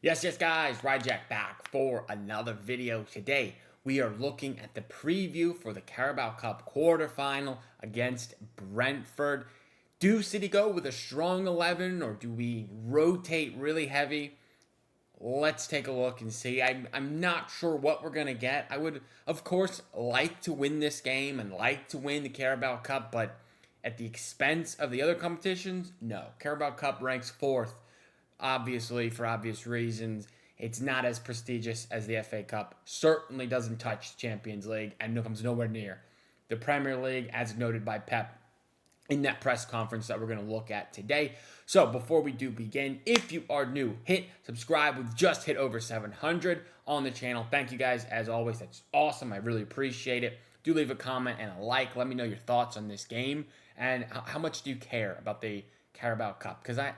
Yes, guys, Ryjack back for another video. Today, we are looking at the preview for the Carabao Cup quarterfinal against Brentford. Do City go with a strong 11 or do we rotate really heavy? Let's take a look and see. I'm not sure what we're going to get. I would, of course, like to win this game and like to win the Carabao Cup, but at the expense of the other competitions, no. Carabao Cup ranks fourth, obviously, for obvious reasons. It's not as prestigious as the FA Cup. Certainly doesn't touch the Champions League and comes nowhere near the Premier League, as noted by Pep in that press conference that we're going to look at today. So before we do begin, if you are new, hit subscribe. We've just hit over 700 on the channel. Thank you guys, as always. That's awesome. I really appreciate it. Do leave a comment and a like. Let me know your thoughts on this game and how much do you care about the Carabao Cup? Because I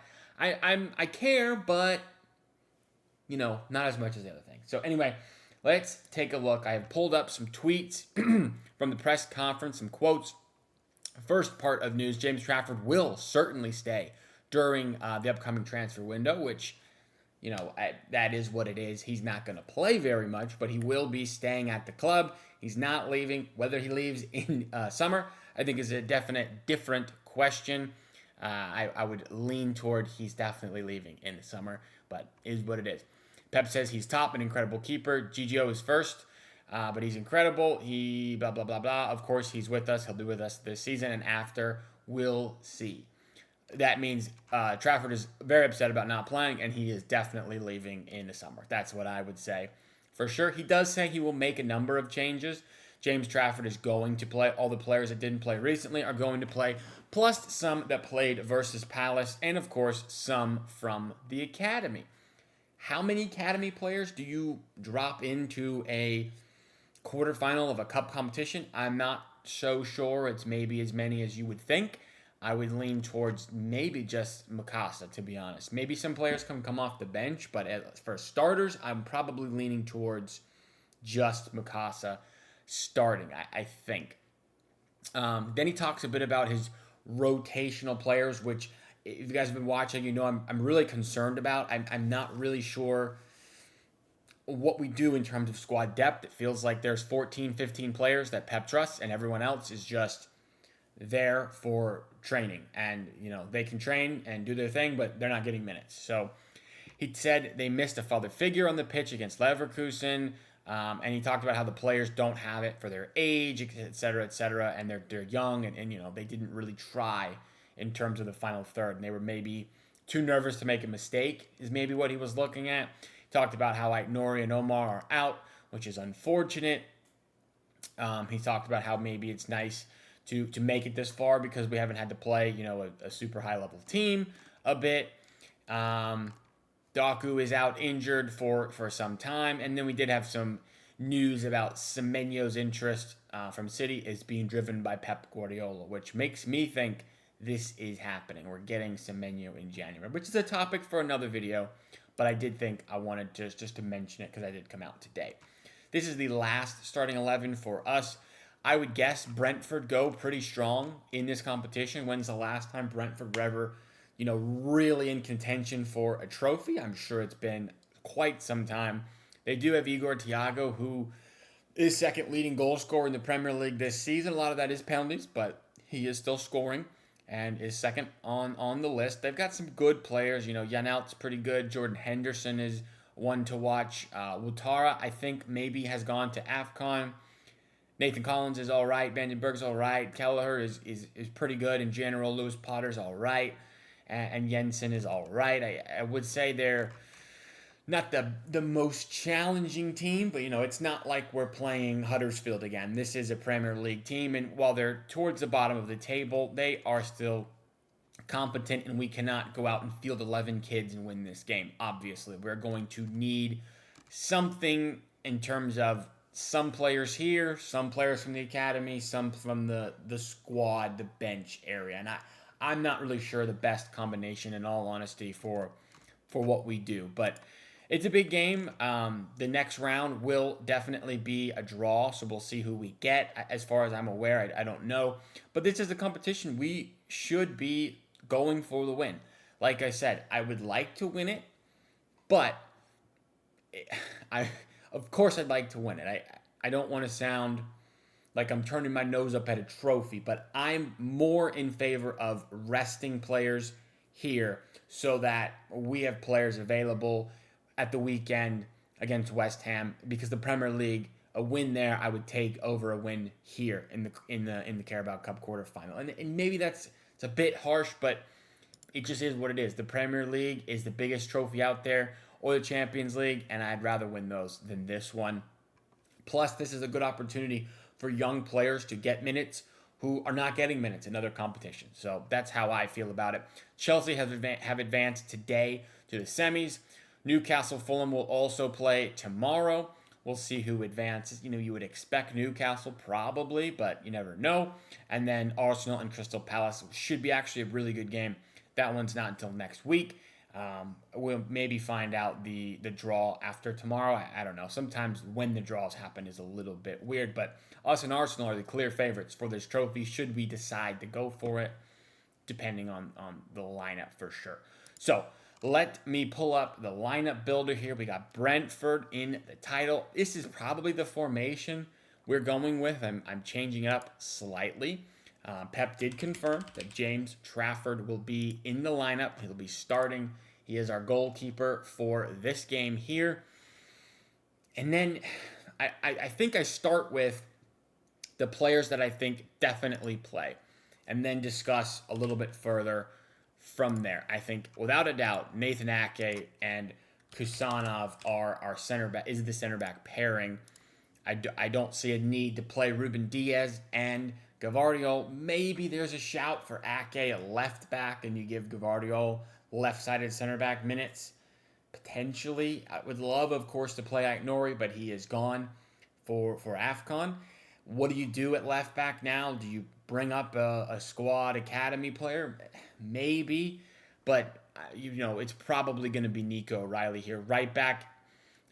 care, but not as much as the other thing. So anyway, let's take a look. I have pulled up some tweets from the press conference, some quotes. First part of news, James Trafford will certainly stay during the upcoming transfer window, which, that is what it is. He's not going to play very much, but he will be staying at the club. He's not leaving. Whether he leaves in summer, I think is a definite different question. I would lean toward he's definitely leaving in the summer, but is what it is. Pep says he's top, an incredible keeper. GGO is first. But he's incredible. He blah, blah, blah, blah. Of course, he's with us. He'll be with us this season and after. We'll see. That means Trafford is very upset about not playing, and he is definitely leaving in the summer. That's what I would say for sure. He does say he will make a number of changes. James Trafford is going to play. All the players that didn't play recently are going to play, plus some that played versus Palace, and of course, some from the academy. How many academy players do you drop into a quarterfinal of a cup competition? I'm not so sure. It's maybe as many as you would think. I would lean towards maybe just Mikasa, to be honest. Maybe some players can come off the bench, but for starters, I'm probably leaning towards just Mikasa starting, I think. Then he talks a bit about his rotational players, which, if you guys have been watching, I'm really concerned about. I'm not really sure what we do in terms of squad depth. It feels like there's 14, 15 players that Pep trusts, and everyone else is just there for training. And, they can train and do their thing, but they're not getting minutes. So he said they missed a father figure on the pitch against Leverkusen. And he talked about how the players don't have it for their age, et cetera, and they're young, and they didn't really try in terms of the final third. And they were maybe too nervous to make a mistake, is maybe what he was looking at. Talked about how Nori and Omar are out, which is unfortunate. He talked about how maybe it's nice to make it this far because we haven't had to play, a super high-level team a bit. Doku is out injured for some time. And then we did have some news about Semenyo's interest from City is being driven by Pep Guardiola, which makes me think this is happening. We're getting Semenyo in January, which is a topic for another video. But I did think I wanted just to mention it because I did come out today. This is the last starting 11 for us. I would guess Brentford go pretty strong in this competition. When's the last time Brentford were ever, really in contention for a trophy? I'm sure it's been quite some time. They do have Igor Thiago, who is second leading goal scorer in the Premier League this season. A lot of that is penalties, but he is still scoring and is second on the list. They've got some good players. Janelt's pretty good. Jordan Henderson is one to watch. Wutara, I think, maybe has gone to AFCON. Nathan Collins is all right. Vandenberg's all right. Kelleher is pretty good in general. Lewis Potter's all right. And Jensen is all right. I would say they're not the most challenging team, but, it's not like we're playing Huddersfield again. This is a Premier League team, and while they're towards the bottom of the table, they are still competent, and we cannot go out and field 11 kids and win this game. Obviously, we're going to need something in terms of some players here, some players from the academy, some from the squad, the bench area, and I'm not really sure the best combination, in all honesty, for what we do, but it's a big game. The next round will definitely be a draw, so we'll see who we get. As far as I'm aware, I don't know. But this is a competition we should be going for the win. Like I said, I would like to win it, but I of course I'd like to win it. I don't want to sound like I'm turning my nose up at a trophy, but I'm more in favor of resting players here so that we have players available at the weekend against West Ham, because the Premier League, a win there I would take over a win here in the Carabao Cup quarterfinal. And maybe it's a bit harsh, but it just is what it is. The Premier League is the biggest trophy out there, or the Champions League, and I'd rather win those than this one. Plus, this is a good opportunity for young players to get minutes who are not getting minutes in other competitions. So that's how I feel about it. Chelsea have advanced today to the semis. Newcastle Fulham will also play tomorrow. We'll see who advances. You would expect Newcastle probably, but you never know. And then Arsenal and Crystal Palace should be actually a really good game. That one's not until next week. We'll maybe find out the draw after tomorrow. I don't know. Sometimes when the draws happen is a little bit weird, but us and Arsenal are the clear favorites for this trophy should we decide to go for it, depending on the lineup for sure. So let me pull up the lineup builder here. We got Brentford in the title. This is probably the formation we're going with. I'm changing it up slightly. Pep did confirm that James Trafford will be in the lineup. He'll be starting. He is our goalkeeper for this game here. And then I think I start with the players that I think definitely play, and then discuss a little bit further from there. I think, without a doubt, Nathan Ake and Kusanov are our is the center back pairing. I don't see a need to play Ruben Diaz and Gavardio. Maybe there's a shout for Ake at left back, and you give Gavardio left-sided center back minutes. Potentially. I would love, of course, to play Aït-Nouri, but he is gone for AFCON. What do you do at left back now? Do you bring up a squad academy player? Maybe, but it's probably going to be Nico O'Reilly here. Right back,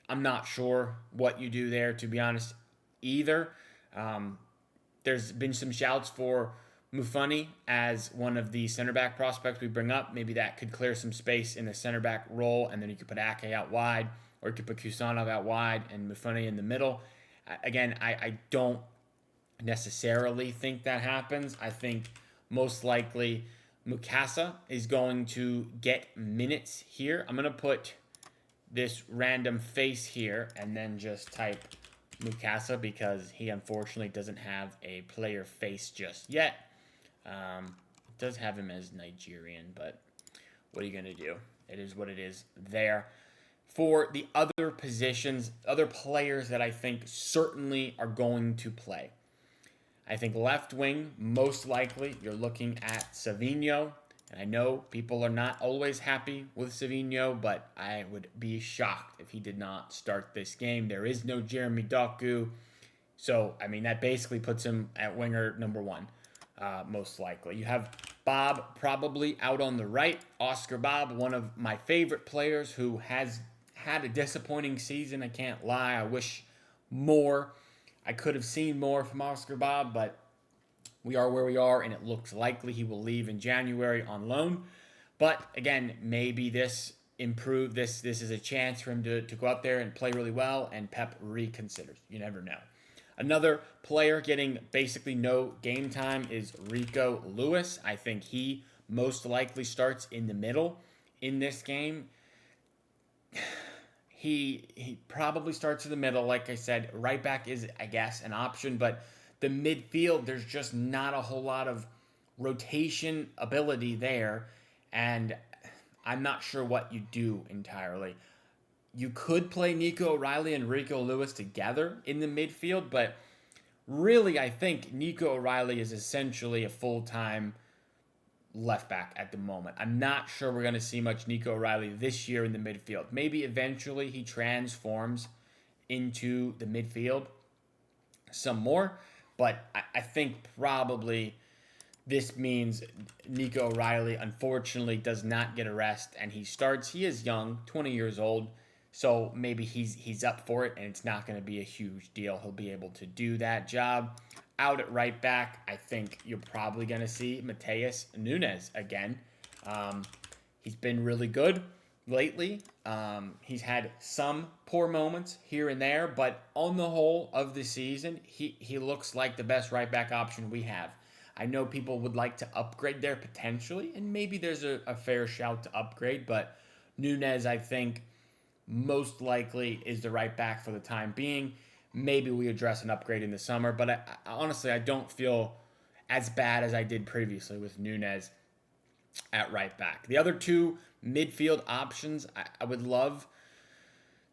I'm not sure what you do there, to be honest, either. There's been some shouts for Mufani as one of the center back prospects we bring up. Maybe that could clear some space in the center back role, and then you could put Ake out wide, or you could put Kusanov out wide and Mufani in the middle. Again, I don't necessarily think that happens. I think most likely Mukasa is going to get minutes here. I'm going to put this random face here and then just type Mukasa, because he unfortunately doesn't have a player face just yet. It does have him as Nigerian, but what are you going to do? It is what it is there. For the other positions, other players that I think certainly are going to play, I think left wing, most likely, you're looking at Savinho. And I know people are not always happy with Savinho, but I would be shocked if he did not start this game. There is no Jeremy Doku. So, that basically puts him at winger number one, most likely. You have Bob probably out on the right. Oscar Bob, one of my favorite players who has had a disappointing season. I can't lie. I wish more. I could have seen more from Oscar Bob, but we are where we are, and it looks likely he will leave in January on loan. But again, maybe this improved. This is a chance for him to go out there and play really well, and Pep reconsiders. You never know. Another player getting basically no game time is Rico Lewis. I think he most likely starts in the middle in this game. He probably starts in the middle. Like I said, right back is, I guess, an option, but the midfield, there's just not a whole lot of rotation ability there, and I'm not sure what you do entirely. You could play Nico O'Reilly and Rico Lewis together in the midfield, but really I think Nico O'Reilly is essentially a full-time left back at the moment. I'm not sure we're going to see much Nico O'Reilly this year in the midfield. Maybe eventually he transforms into the midfield some more, but I think probably this means Nico O'Reilly unfortunately does not get a rest, and he starts. He is young, 20 years old, so maybe he's up for it, and it's not going to be a huge deal. He'll be able to do that job. Out at right back, I think you're probably going to see Mateus Nunes again. He's been really good, lately. He's had some poor moments here and there, but on the whole of the season, he looks like the best right back option we have. I know people would like to upgrade there potentially, and maybe there's a fair shout to upgrade, but Nunez, I think, most likely is the right back for the time being. Maybe we address an upgrade in the summer, but honestly, I don't feel as bad as I did previously with Nunez at right back. The other two midfield options, I would love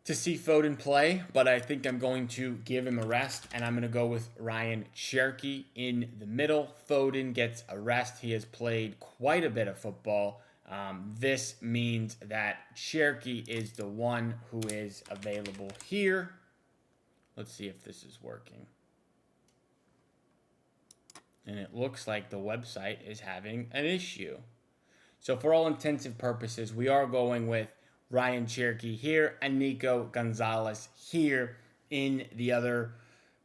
to see Foden play, but I think I'm going to give him a rest, and I'm going to go with Ryan Cherky in the middle. Foden gets a rest. He has played quite a bit of football. This means that Cherky is the one who is available here. Let's see if this is working. And it looks like the website is having an issue. So for all intensive purposes, we are going with Ryan Cherky here and Nico Gonzalez here in the other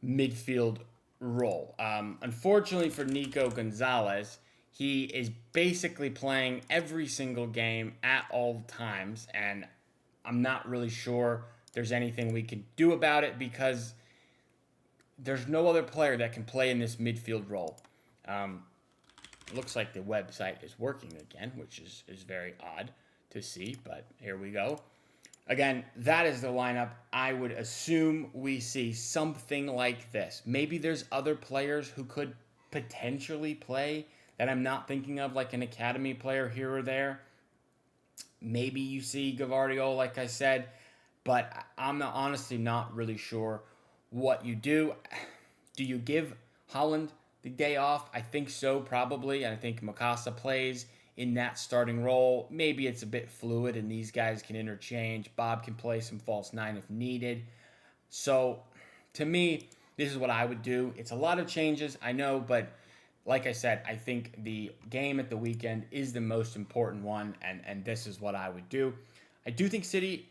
midfield role. Unfortunately for Nico Gonzalez, he is basically playing every single game at all times, and I'm not really sure there's anything we can do about it because there's no other player that can play in this midfield role. Looks like the website is working again, which is very odd to see, but here we go. Again, that is the lineup. I would assume we see something like this. Maybe there's other players who could potentially play that I'm not thinking of, like an academy player here or there. Maybe you see Gavardio, like I said, but I'm honestly not really sure what you do. Do you give Holland the day off? I think so, probably. And I think Mikasa plays in that starting role. Maybe it's a bit fluid and these guys can interchange. Bob can play some false nine if needed. So, to me, this is what I would do. It's a lot of changes, I know, but like I said, I think the game at the weekend is the most important one, and this is what I would do. I do think City,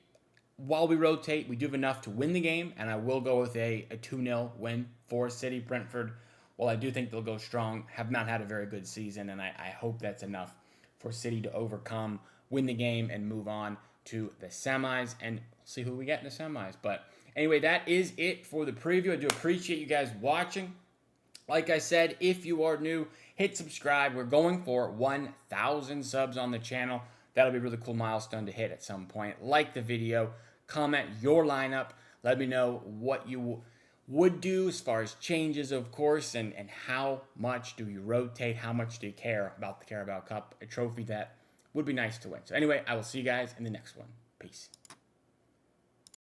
while we rotate, we do have enough to win the game, and I will go with a 2-0 win for City. Brentford, while I do think they'll go strong, have not had a very good season, and I hope that's enough for City to overcome, win the game, and move on to the semis, and see who we get in the semis. But anyway, that is it for the preview. I do appreciate you guys watching. Like I said, if you are new, hit subscribe. We're going for 1,000 subs on the channel. That'll be a really cool milestone to hit at some point. Like the video, comment your lineup. Let me know what you would do as far as changes, of course, and how much do you rotate, how much do you care about the Carabao Cup, a trophy that would be nice to win. So anyway, I will see you guys in the next one. Peace.